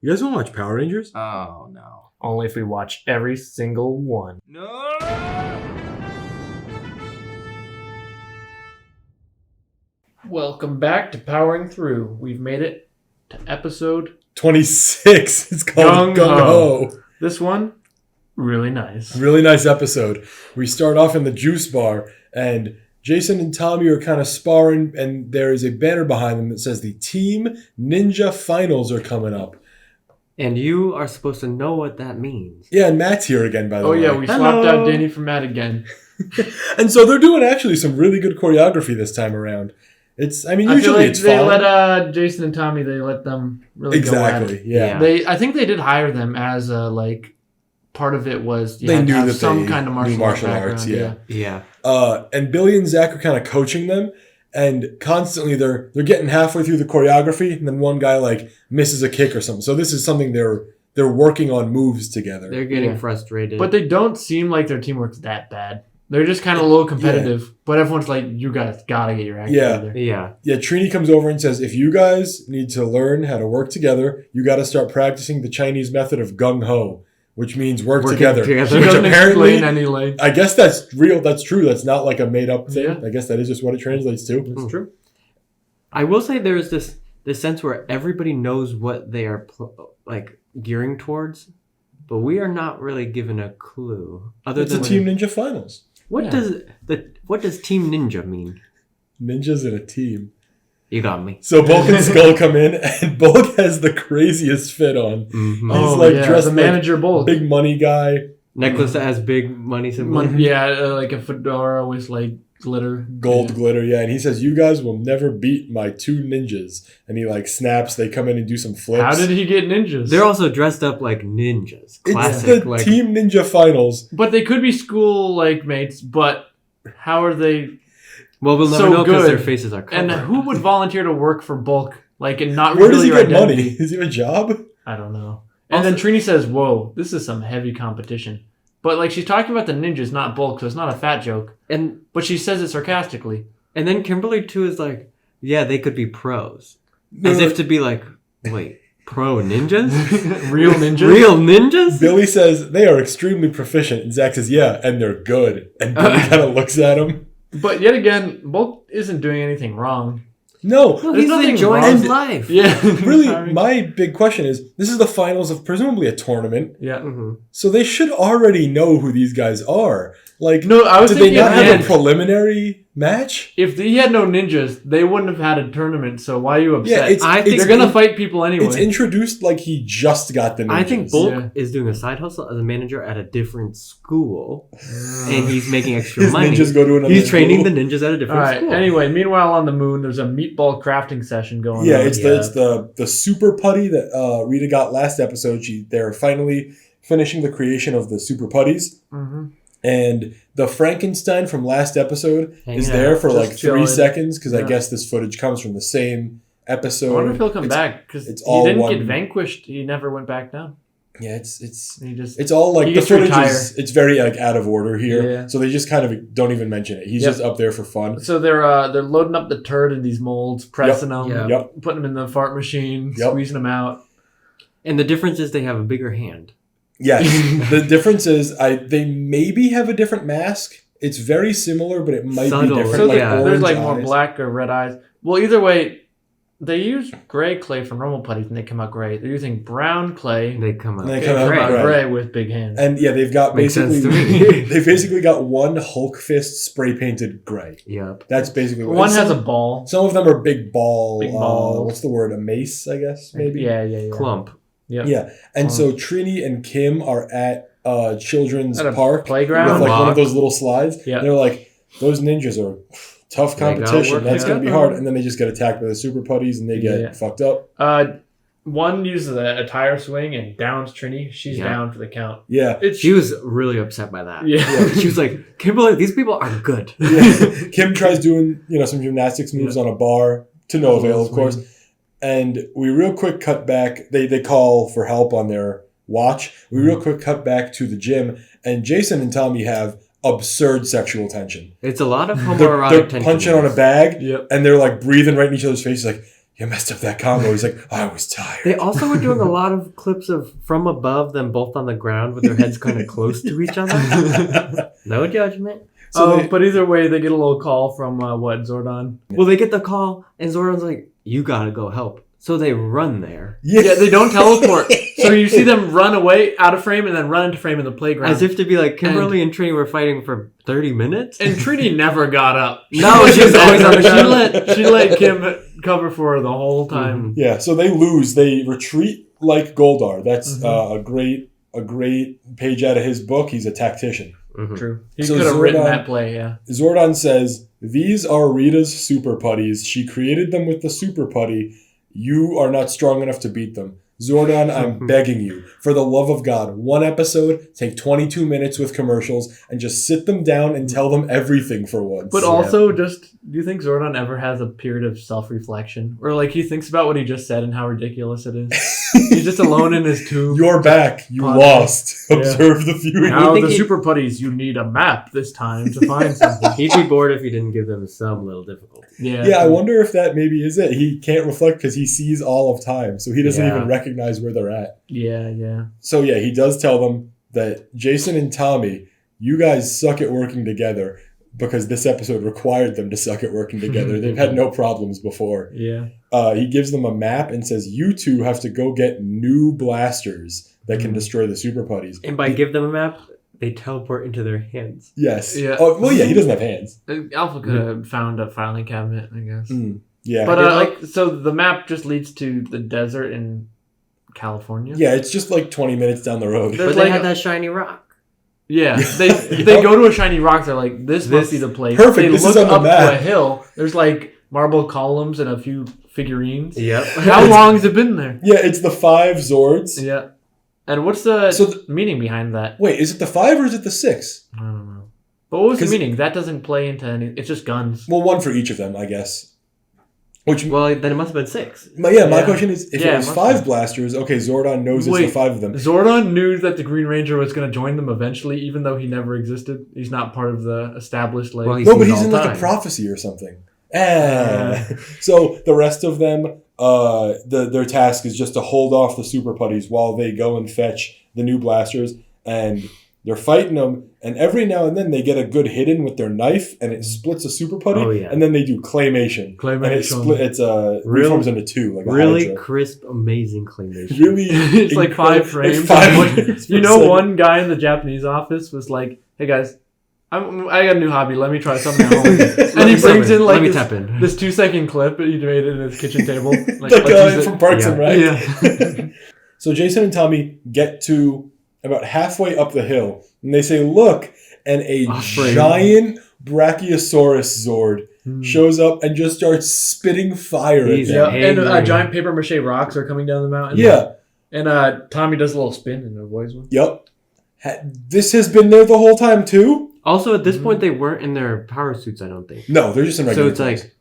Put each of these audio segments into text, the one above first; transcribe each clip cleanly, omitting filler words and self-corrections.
You guys want to watch Power Rangers? Oh, no. Only if we watch every single one. No! Welcome back to Powering Through. We've made it to episode 26. It's called Gung Ho. This one, really nice. Really nice episode. We start off in the juice bar, and Jason and Tommy are kind of sparring, and there is a banner behind them that says the Team Ninja Finals are coming up. And you are supposed to know what that means. Yeah, and Matt's here again, by the way. Oh, yeah, we swapped out Danny for Matt again. And so they're doing actually some really good choreography this time around. Usually it's they fun. let Jason and Tommy, they let them really go at it. Yeah. I think they did hire them as part of it was they knew that some kind of martial arts. Yeah. And Billy and Zach are kind of coaching them, and constantly they're getting halfway through the choreography, and then one guy misses a kick or something. So this is something they're working on moves together. They're getting frustrated, but they don't seem like their teamwork's that bad. They're just kind of a little competitive, but everyone's like, you guys gotta get your act together. Yeah. Trini comes over and says, if you guys need to learn how to work together, you gotta start practicing the Chinese method of gung ho, which means working together. She Which doesn't apparently, explain any I guess that's real. That's true. That's not like a made up thing. Yeah. I guess that is just what it translates to. It's true. I will say there's this sense where everybody knows what they are gearing towards, but we are not really given a clue. It's a Team Ninja Finals. What does Team Ninja mean? Ninjas in a team. You got me. So Bulk and Skull come in, and Bulk has the craziest fit on. Mm-hmm. He's dressed the manager Bulk. Big money guy. Necklace that has big money symbols. Like a fedora with glitter. Gold glitter, yeah. And he says, you guys will never beat my two ninjas. And he snaps. They come in and do some flips. How did he get ninjas? They're also dressed up like ninjas. Classic. It's the Team Ninja Finals. But they could be school mates, but how are they... Well, we'll never know because their faces are covered. And who would volunteer to work for Bulk? And not Where really does he get identity? money? Does he have a job? I don't know. And then Trini says, whoa, this is some heavy competition. But she's talking about the ninjas, not Bulk, so it's not a fat joke. But she says it sarcastically. And then Kimberly too is like, yeah, they could be pros. As if to be like, wait, pro ninjas? Real ninjas? Real ninjas? Billy says they are extremely proficient. And Zach says, yeah, and they're good. And Billy kind of looks at him. But yet again, Bulk isn't doing anything wrong. No, he's enjoying his life. Yeah. Really, my big question is, this is the finals of presumably a tournament. Yeah. Mm-hmm. So they should already know who these guys are. No, I was did they not have a preliminary match? If he had no ninjas, they wouldn't have had a tournament, so why are you upset? Yeah, I think they're going to fight people anyway. It's introduced like he just got the ninjas. I think Bulk is doing a side hustle as a manager at a different school, and he's making extra money. Ninjas go to another He's training the ninjas at a different school. Anyway, meanwhile on the moon, there's a meatball crafting session going on. Yeah, it's the super putty that Rita got last episode. They're finally finishing the creation of the super putties. Mm-hmm. And the Frankenstein from last episode is there for 3 seconds because I guess this footage comes from the same episode. I wonder if he'll come back because he didn't get vanquished. He never went back down. Yeah, it's all the footage it's very out of order here. Yeah. So they just kind of don't even mention it. He's just up there for fun. So they're loading up the turd in these molds, pressing them, putting them in the fart machine, squeezing them out. And the difference is they have a bigger hand. Yes. The difference is they maybe have a different mask. It's very similar, but it might be different. So there's more black or red eyes. Well, either way, they use gray clay from normal putties and they come out gray. They're using brown clay. They come out gray with big hands. And they've got they've basically got one Hulk fist spray painted gray. Yep. That's basically what one has a ball. Some of them are big ball. Big balls. What's the word? A mace, I guess, maybe. Yeah. Clump. Yep. Yeah. And so Trini and Kim are at children's park playground with one of those little slides. Yeah. They're like, those ninjas are tough competition. That's going to be hard. And then they just get attacked by the super putties and they get fucked up. One uses a tire swing and downs Trini. She's down for the count. Yeah. She was really upset by that. Yeah. She was like, Kimberly, these people are good. Yeah. Kim tries doing some gymnastics moves on a bar to no avail, of course. And we real quick cut back. They call for help on their watch. We real quick cut back to the gym. And Jason and Tommy have absurd sexual tension. It's a lot of homoerotic tension. They're punching on a bag. Yep. And they're breathing right in each other's faces you messed up that combo. He's like, I was tired. They also were doing a lot of clips of from above, them both on the ground with their heads kind of close to each other. No judgment. But either way, they get a little call from Zordon. Well, they get the call, and Zordon's like, "You gotta go help." So they run there. Yeah, they don't teleport. So you see them run away out of frame and then run into frame in the playground. As if to be like, Kimberly and Trini were fighting for 30 minutes? And Trini never got up. No, she was always on the ground. She let Kim cover for her the whole time. Mm-hmm. Yeah, so they lose. They retreat like Goldar. That's a great page out of his book. He's a tactician. Mm-hmm. True. He could have written that play, yeah. Zordon says, these are Rita's super putties. She created them with the super putty. You are not strong enough to beat them. Zordon, I'm begging you, for the love of God, one episode, take 22 minutes with commercials, and just sit them down and tell them everything for once. But also, do you think Zordon ever has a period of self-reflection? Or, like, he thinks about what he just said and how ridiculous it is? He's just alone in his tube. You're back. You lost. Observe the viewing. Now the super putties, you need a map this time to find something. He'd be bored if he didn't give them some little difficulty. Yeah, I wonder if that maybe is it. He can't reflect because he sees all of time, so he doesn't even recognize where they're at. Yeah. So yeah, he does tell them that Jason and Tommy, you guys suck at working together because this episode required them to suck at working together. They've had no problems before. Yeah. He gives them a map and says, you two have to go get new blasters that can destroy the super putties. And by give them a map, they teleport into their hands. Yes. Yeah. Oh, well, yeah, he doesn't have hands. Alpha could have found a filing cabinet, I guess. Yeah. But so the map just leads to the desert in California? Yeah, it's just like 20 minutes down the road. But they had that shiny rock. Yeah, they go to a shiny rock. They're like, this must be the place. Perfect. They this look is on up the map. to a hill. There's like marble columns and a few figurines. Yep. How long has it been there? Yeah, it's the 5 Zords. Yeah. And what's the meaning behind that? Wait, is it the 5 or is it the 6? I don't know. But what was the meaning? That doesn't play into any... It's just guns. Well, one for each of them, I guess. Well, then it must have been 6. My question is, if it was 5 blasters, okay, Zordon knows it's the 5 of them. Zordon knew that the Green Ranger was going to join them eventually, even though he never existed. He's not part of the established... Well, but he's in like a prophecy or something. So the rest of them, their task is just to hold off the super putties while they go and fetch the new blasters, and they're fighting them, and every now and then they get a good hit in with their knife, and it splits a super putty, and then they do claymation. And it reforms into 2, like a really Hydra. Crisp, amazing claymation. Really, it's like 5 frames. Like 5 frames you know, one guy in the Japanese office was like, "Hey guys, I got a new hobby. Let me try something at home." And he brings in like this 2-second clip that he made in his kitchen table. Like, the guy from Parks and Rec. Yeah. So Jason and Tommy get to about halfway up the hill, and they say, look, and a giant Brachiosaurus Zord shows up and just starts spitting fire at them. And giant paper mache rocks are coming down the mountain. Yeah. And Tommy does a little spin and avoids one. Yep. This has been there the whole time, too? Also, at this point, they weren't in their power suits, I don't think. No, they're just in regular So it's like,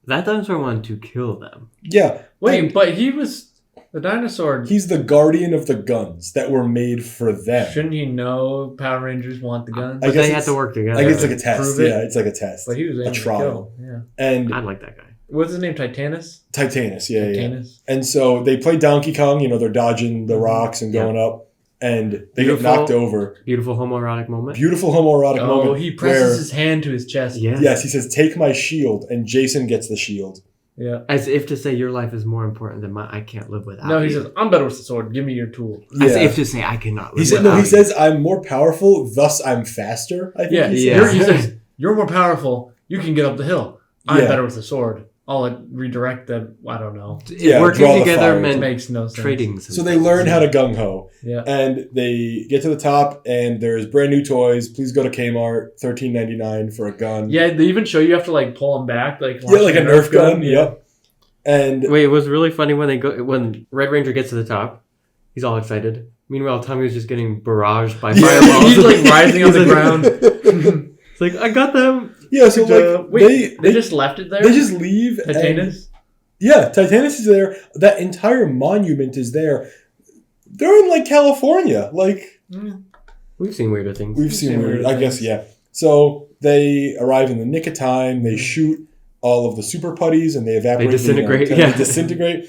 that dinosaur wanted to kill them. Yeah. Wait, but he was... The dinosaur... He's the guardian of the guns that were made for them. Shouldn't he know Power Rangers want the guns? But they had to work together. I guess it's like a test. Yeah, it's like a test. But he was a trial. Yeah. And I like that guy. What's his name? Titanus? Titanus, yeah. Titanus. And so they play Donkey Kong. You know, they're dodging the rocks and going up. And they get knocked over. Beautiful homoerotic moment. Beautiful homoerotic moment. Oh, he presses his hand to his chest. Yes, he says, take my shield. And Jason gets the shield. Yeah. As if to say your life is more important than mine. I can't live without you. No, he says, I'm better with the sword. Give me your tool. Yeah. As if to say I cannot live without you. He says, I'm more powerful, thus I'm faster. I think he says, you're more powerful. You can get up the hill. I'm better with the sword. I'll redirect them. I don't know. Yeah, working together makes no sense. Trading. So they learn how to gung ho. Yeah. And they get to the top, and there's brand new toys. Please go to Kmart, $13.99 for a gun. Yeah, they even show you have to like pull them back, like a Nerf gun. Yep. And wait, it was really funny when Red Ranger gets to the top. He's all excited. Meanwhile, Tommy was just getting barraged by fireballs. He's like rising on the ground. It's like, I got them. Yeah, so like they just left it there. They just leave. Titanus. Titanus is there. That entire monument is there. They're in like California. Like we've seen weirder things. We've seen weirder. I guess yeah. So they arrive in the nick of time. They shoot all of the super putties and they evaporate. They disintegrate. They disintegrate.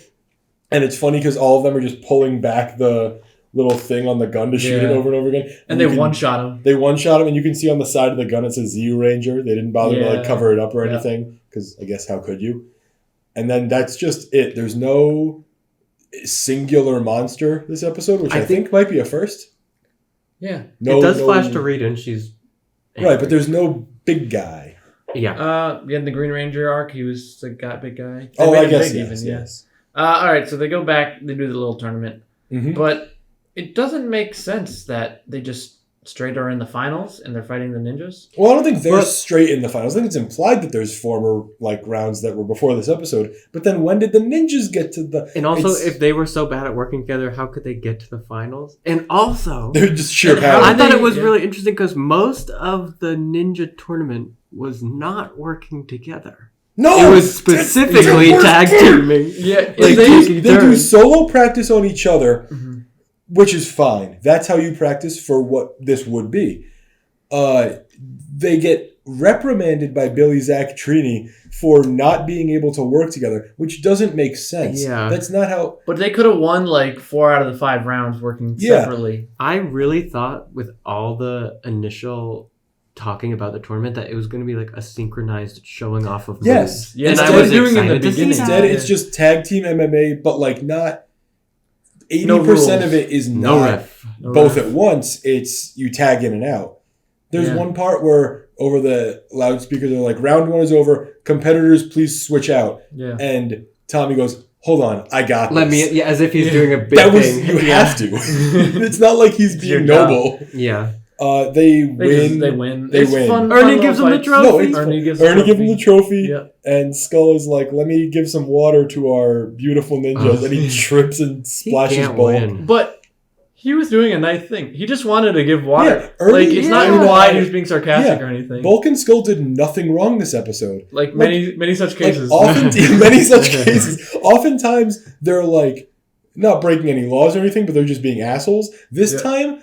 And it's funny because all of them are just pulling back the little thing on the gun to shoot it over and over again. And they one-shot him. They one-shot him, and you can see on the side of the gun it says Z Ranger. They didn't bother to like cover it up or anything because I guess how could you? And then that's just it. There's no singular monster this episode, which I think might be a first. Yeah. It does flash to Rita, and she's angry. Right, but there's no big guy. Yeah. In the Green Ranger arc, he was the big guy. I guess yes. All right, so they go back, they do the little tournament. Mm-hmm. But it doesn't make sense that they just straight are in the finals and they're fighting the ninjas. Well, I don't think they're straight in the finals. I think it's implied that there's former like rounds that were before this episode. But then when did the ninjas get to the... And also, if they were so bad at working together, how could they get to the finals? And also... They're just sheer power. I thought it was really interesting because most of the ninja tournament was not working together. No! It was specifically tag teaming. Yeah, like they do solo practice on each other, which is fine. That's how you practice for what this would be. They get reprimanded by Billy, Zach, Trini for not being able to work together, which doesn't make sense. Yeah. That's not how... But they could have won like 4 out of the 5 rounds working separately. I really thought with all the initial... talking about the tournament that it was going to be like a synchronized showing off of moves. Yeah, and I was doing in the beginning. Instead, it's just tag team MMA, but like not 80% of it is not both at once. It's you tag in and out. There's one part where over the loudspeaker they're like, "Round 1 is over. Competitors, please switch out." Yeah, and Tommy goes, "Hold on, I got this." Let me, as if he's doing a big thing. You have to. It's not like he's being noble. Yeah. They win. They win. Fun Ernie gives him the trophy. Ernie gives him the trophy. And Skull is like, "Let me give some water to our beautiful ninjas," and he trips and splashes Bulk. But he was doing a nice thing. He just wanted to give water. Yeah, Ernie, it's not implied he was being sarcastic or anything. Bulk and Skull did nothing wrong this episode. Like many such cases. Many such cases. Oftentimes they're like not breaking any laws or anything, but they're just being assholes. This time.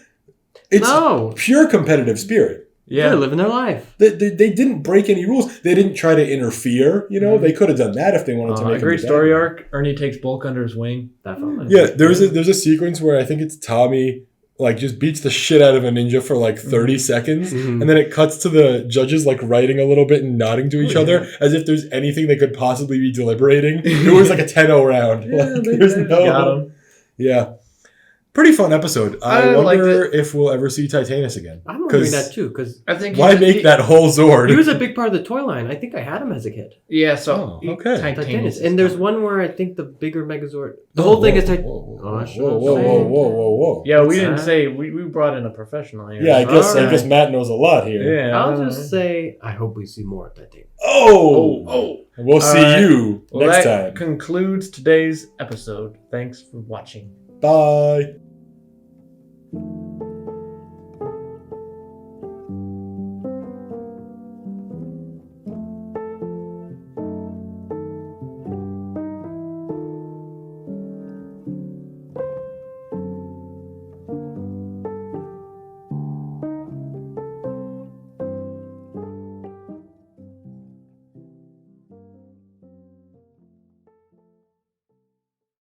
It's pure competitive spirit. Yeah, they're living their life. They didn't break any rules. They didn't try to interfere. You know, they could have done that if they wanted to make a great story arc. Ernie takes Bulk under his wing. That felt nice. Yeah, there's a sequence where I think it's Tommy like just beats the shit out of a ninja for like 30 seconds, and then it cuts to the judges like writing a little bit and nodding to each other as if there's anything they could possibly be deliberating. It was like a 10-0 round. Got him. Yeah. Pretty fun episode. I wonder if we'll ever see Titanus again. I'm wondering that too, because I think why make that whole Zord? He was a big part of the toy line. I think I had him as a kid. Yeah, so Titanus. And there's one where I think the bigger Megazord. The whole thing is Titanus. Whoa. Yeah, we didn't say we brought in a professional here. Yeah, I guess Matt knows a lot here. Yeah, I'll just say I hope we see more of Titanus. Oh. We'll see you next time. That concludes today's episode. Thanks for watching. Bye.